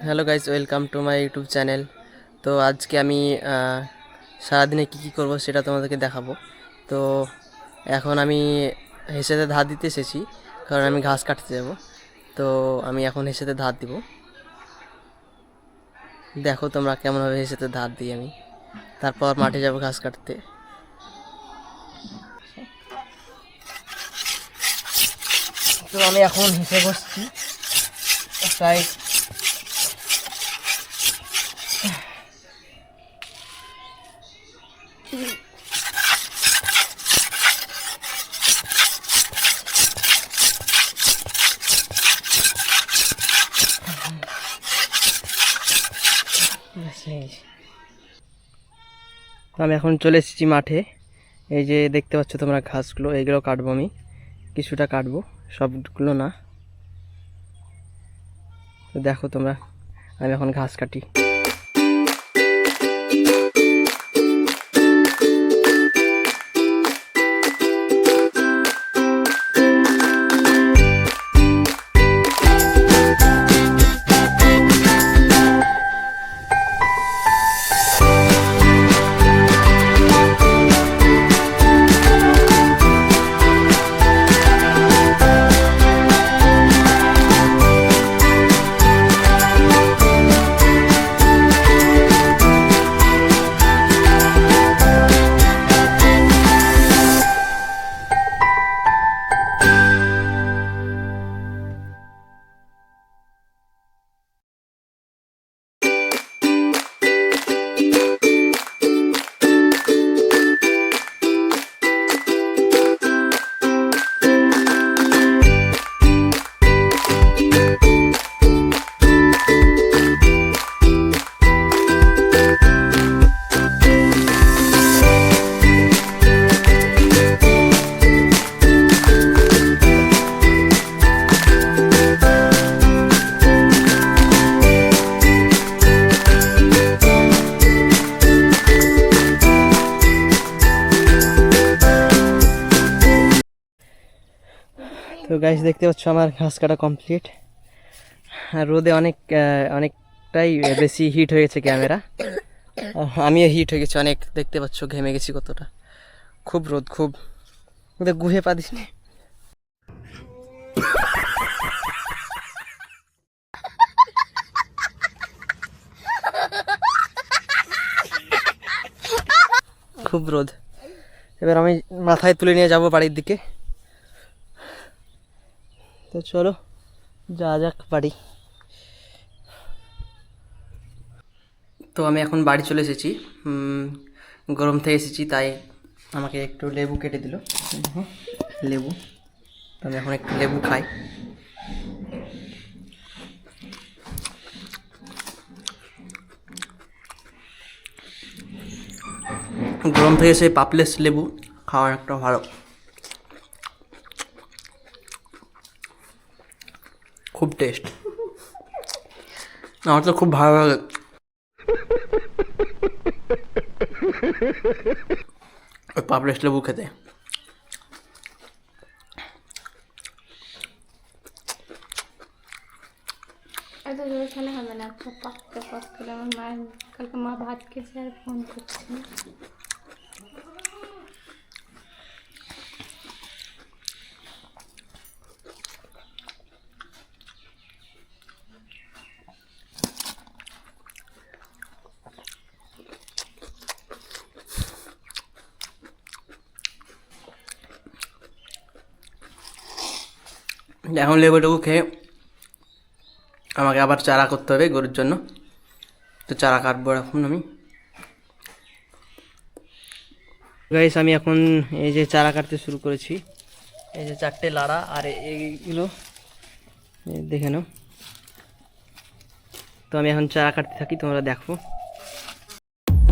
Hello guys, welcome to my YouTube channel. তো আজকে আমি সারাদিনে কী করব সেটা তোমাদেরকে দেখাবো। তো এখন আমি হেসেতে ধার দিতে এসেছি, কারণ আমি ঘাস কাটতে যাব। তো আমি এখন হেসেতে ধার দিব। দেখো তোমরা কেমনভাবে হেসেতে ধার দিই আমি। তারপর মাঠে যাব ঘাস কাটতে। তো আমি এখন হেসে বসছি প্রায় তো আমি এখন চলে এসেছি মাঠে। এই যে দেখতে পাচ্ছ তোমরা ঘাসগুলো, এইগুলো কাটবো আমি, কিছুটা কাটবো, সবগুলো না। তো দেখো তোমরা, আমি এখন ঘাস কাটি। তো গাইস দেখতে পাচ্ছ আমার ঘাস কাটা কমপ্লিট। আর রোদে অনেকটাই বেশি হিট হয়ে গেছে ক্যামেরা, আমিও হিট হয়ে গেছি অনেক। দেখতে পাচ্ছ ঘেমে গেছি কতটা, খুব রোদ, খুব গুহে পা দিস নি। খুব রোদ। এবার আমি মাথায় তুলে নিয়ে যাব বাড়ির দিকে। তো চলো যা যাক বাড়ি। তো আমি এখন বাড়ি চলে এসেছি, গরম থেকে এসেছি, তাই আমাকে একটু লেবু কেটে দিল, লেবু। তো আমি এখন একটু লেবু খাই। গরম থেকে এসে পাপলেস লেবু খাওয়ার একটা ভালো, খুব টেস্ট, আমার তো খুব ভালো লাগে ওই পাপলেস লেবু খেতে। এত জোরে খেলে হবে না, একটা পাক্কা পাক করে। আমার মায়ের কালকে মা ভাত খেয়েছে আর ফোন করছে না। এখন লেবুটুকু খেয়ে আমাকে আবার চারা করতে হবে গরুর জন্য। তো চারা কাটবো এখন আমি। গাইস আমি এখন এই যে চারা কাটতে শুরু করেছি। এই যে 4টে লাড়া, আর এইগুলো দেখে নাও। তো আমি এখন চারা কাটতে থাকি, তোমরা দেখো।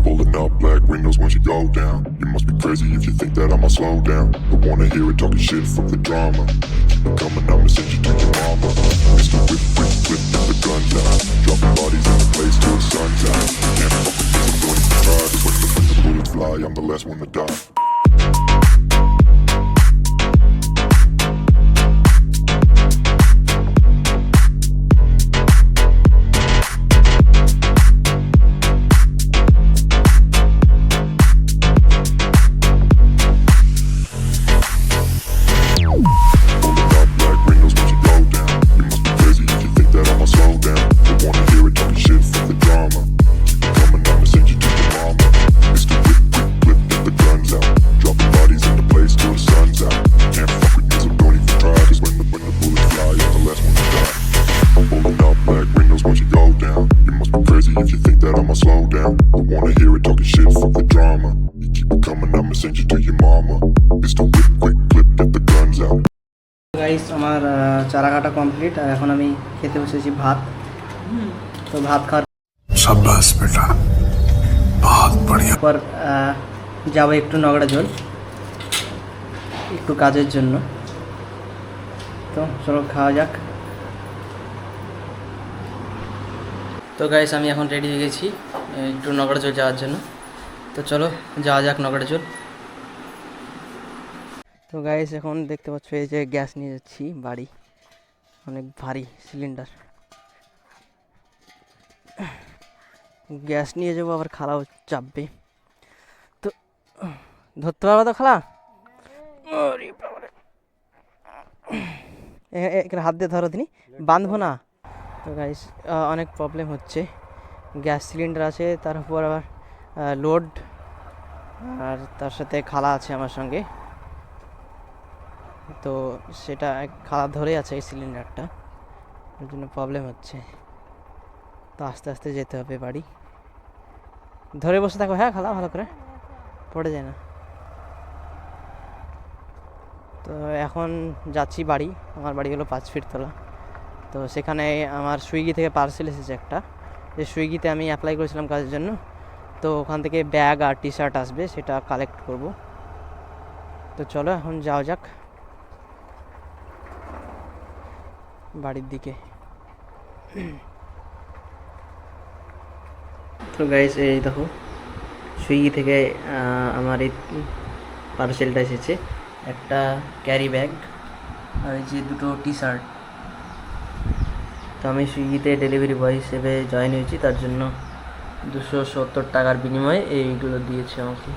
Pulling up black windows once you go down. You must be crazy if you think that I'ma slow down. Don't wanna hear it talking shit from the drama. Keep it coming, I'ma send you to your mama. Mr. Whip, whip, whip, with the guns out. Dropping bodies in the place till the sun's out. Can't fuck with this, I'm going to try. But when the bullets fly, I'm the last one to die. I'ma slow down. I wanna hear it talking shit, fuck the drama. You keep it coming, I'ma send you to your mama. Mr. Whip, quick clip, get the guns out. Guys আমার চারা কাটা complete, আর এখন আমি খেতে বসেছি ভাত। তো ভাত খাওয়ার शाबाश बेटा, बहुत बढ़िया। পর যাবো একটু নগড়াজোল, একটু কাজের জন্য। তো চলো খাওয়া যাক। তো গাইস আমি এখন রেডি হয়ে গেছি একটু নগড়াজোল যাওয়ার জন্য। তো চলো যাওয়া যাক নগড়াজোল। তো গাইস এখন দেখতে পাচ্ছ এই যে গ্যাস নিয়ে যাচ্ছি বাড়ি, অনেক ভারী সিলিন্ডার। গ্যাস নিয়ে যাবো, আবার খালাও চাপবে। তো ধরতে পারবো তো খালা? এখানে হাত দিয়ে ধরো, তিনি বাঁধবো না। তো গাইস অনেক প্রবলেম হচ্ছে, গ্যাস সিলিন্ডার আছে, তার উপর আবার লোড, আর তার সাথে খালা আছে আমার সঙ্গে। তো সেটা খালা ধরে আছে এই সিলিন্ডারটা, ওর জন্য প্রবলেম হচ্ছে। তো আস্তে আস্তে যেতে হবে বাড়ি। ধরে বসে থাকো, হ্যাঁ খালা, ভালো করে পড়ে যায় না। তো এখন যাচ্ছি বাড়ি। আমার বাড়ি হলো 5 ফিট তলা। তো সেখানে আমার সুইগি থেকে পার্সেল এসেছে একটা, যে সুইগিতে আমি অ্যাপ্লাই করেছিলাম কাজের জন্য। তো ওখান থেকে ব্যাগ আর টি শার্ট আসবে, সেটা কালেক্ট করব। তো চলো এখন যাওয়া যাক বাড়ির দিকে। তো গাইস এই দেখো সুইগি থেকে আমার এই পার্সেলটা এসেছে, একটা ক্যারি ব্যাগ আর এই যে 2টো টি শার্ট। তো আমি সুইগিতে ডেলিভারি বয় হিসেবে জয়েন হয়েছি, তার জন্য 270 টাকার বিনিময়ে এইগুলো দিয়েছে আমাকে।